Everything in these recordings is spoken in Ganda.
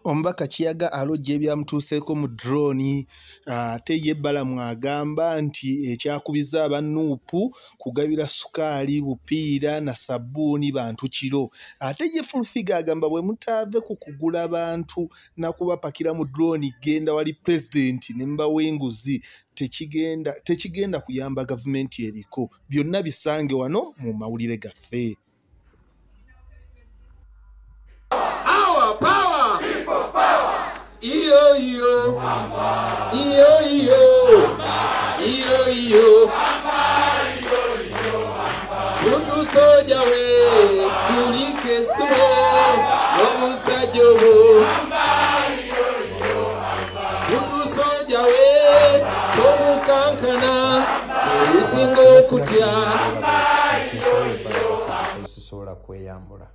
Ombaka Kiyaga alojja ebyamutuuseeko mu drone ate ye Balamu agamba nti ekyakubiza abanuupu kugabira sukaali bupiira na sabbuuni bantu kiro. Ate ye Fulufiga agamba bwe mutaave ku kugula bantu na kubapakira mu drone genda wali pulezidenti ne mbawa enguzi tekigenda kuyamba gavumenti eriko. Byonna bisange wano mu mawulire gaffe. Iyo iyo iyo iyo iyo iyo Tutu soja we tulike sumo Omusajobo Tutu soja we Tomukankana Usingo kutya Sisobola kweyambula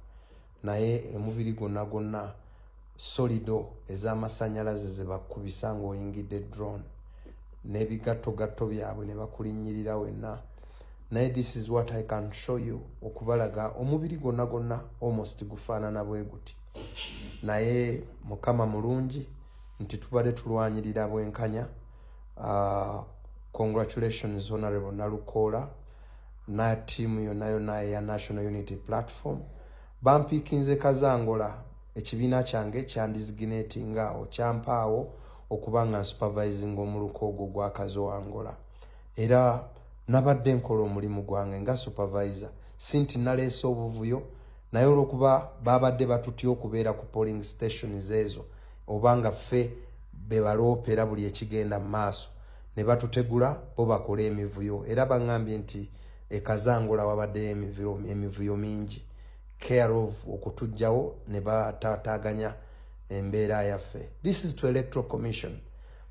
naye emubiri gonna solido ez'amasanyalaze ze bakubisa ng'oyingidde drone n'ebigattogatto byabwe ne bakulinnyirira wenna. Naye this is what I can show you okubalaga omubiri gonna almost gufaanana bwe guti. Naye Mukama mulungi nti tubadde tulwanyirira bwenkanya. Congratulations Honorable Nalukoola na tiimu yonna eya National Unity Platform. Bampiikinze Kazangola ekibiina kyange kyandiziginetinga awo kyampaawo okuba nga supervising omuluko ogwo gwa Kazo Angola. Era nabadde nkola omulimu gwange nga supervisor sinti naleese obuvuyo naye olwokuba babadde batutya okubeera ku polling stations ezo obanga ffe be baloopera buli ekigenda mu maaso ne batutegula bo bakola emivuyo. Era bangambye nti Kazangola wabadde emivuyo mingi care of okutujjawo ne batataganya embeera yaffe. This is to Electoral Commission.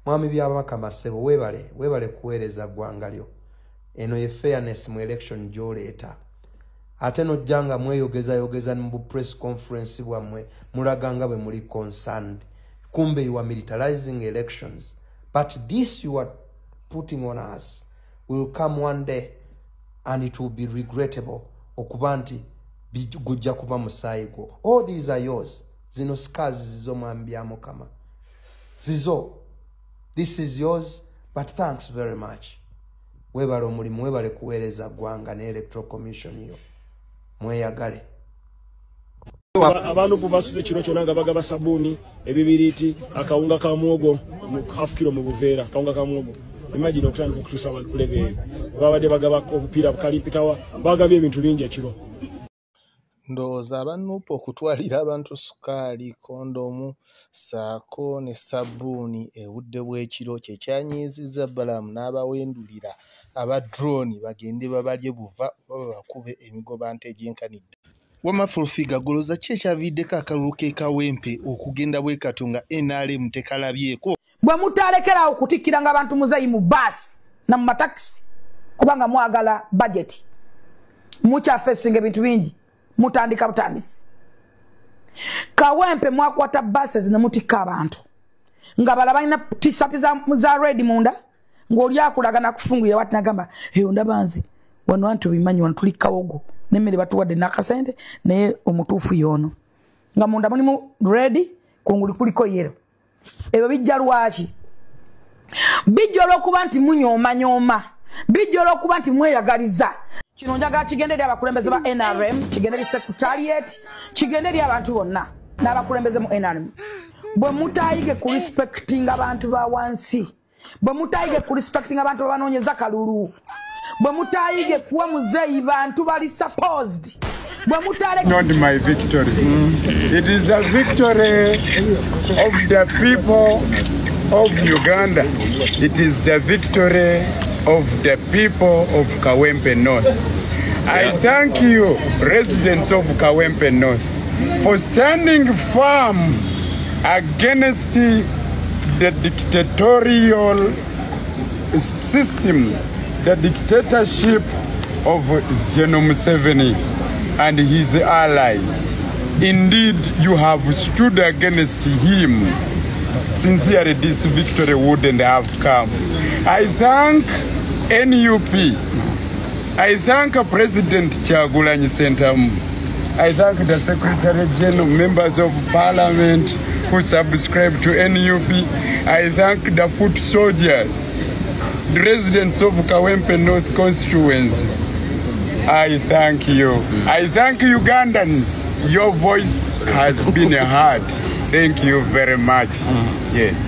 Mwami byabaka Masebo webale kuweereza ggwanga lyo. Eno ye fairness mu election gy'oleeta. Ate nojjanga mweyogeza mu press conference bwammwe mulaganga bwe muli concerned. Kumbe you are militarizing elections. But this you are putting on us will come one day and it will be regrettable okuba nti gujja kuba musaayigo. All these are yours. Zino scars zizo mwambyamu kama. Zizo. This is yours, but thanks very much. Webale omulimu webale kuweereza ggwanga ne Electoral Commission yo. Mweyagale. Abantu bubasuze kiro kyonna nga bagaba sabuni ebibiriti akawunga ka muogo mu half kilo mu buveera akawunga ka muogo. Imagine okutandika okutuusa abantu kulebe babadde bagaba obupiira bukalipitawa bagabye ebintu bingi ekiro. Ndowooza abanuupu okutwalira abantu sukaali kondomu saako ne sabbuuni obudde bw'ekiro kye kyanyiizizza Balamu n'abawendulira aba drone bagende babalye buva oba bakube emigoba nte egyenkanidde. Wama Fulufiga goloza ki ekyaviiddeko akalulu k'ekawempe okugenda bwe katunga NRM tekalabyeko. Bwe mutalekerawo kutikkiranga abantu muzayi mu baasi na mu matakisi kubanga mwagala budget mukyafeesinga ebintu bingi mutandika butandisi. Kawempe mwakwata buses ne mutikka abantu nga bala balina t-shirt za red munda ng'oli akulaga nakufungulira wati nagamba ndaba nze wano wantu bimanyi wano tuli kawogo n'emmere batuwadde n'akasente naye omutuufu y'ono nga munda mulimu red kungulu kuliko yero. Ebyo bijja lwaki? Bijja olw'okuba nti munyooma bijja olw'okuba nti mweyagaliza. Kino njagala kigende eri abakulembeze ba NRM, kigende eri secretariat, kigende eri abantu bonna n'abakulembeze mu NRM. Bwe mutayige ku respecting abantu ba wansi, bwe mutayige ku respecting abantu babanoonyeza kalulu, bwe mutayige kuwa muzeeyi bantu bali supposed, bwe mutale. Not my victory. It is a victory of the people of Uganda. It is the victory of the people of Kawempe North. I thank you, residents of Kawempe North, for standing firm against the dictatorial system, the dictatorship of General Museveni and his allies. Indeed, you have stood against him. Sincerely, this victory wouldn't have come. I thank NUP. I thank President Kyagulanyi Ssentamu. I thank the Secretary General, members of Parliament, who subscribe to NUP. I thank the foot soldiers, the residents of Kawempe North constituency. I thank you. I thank Ugandans. Your voice has been heard. Thank you very much. Yes.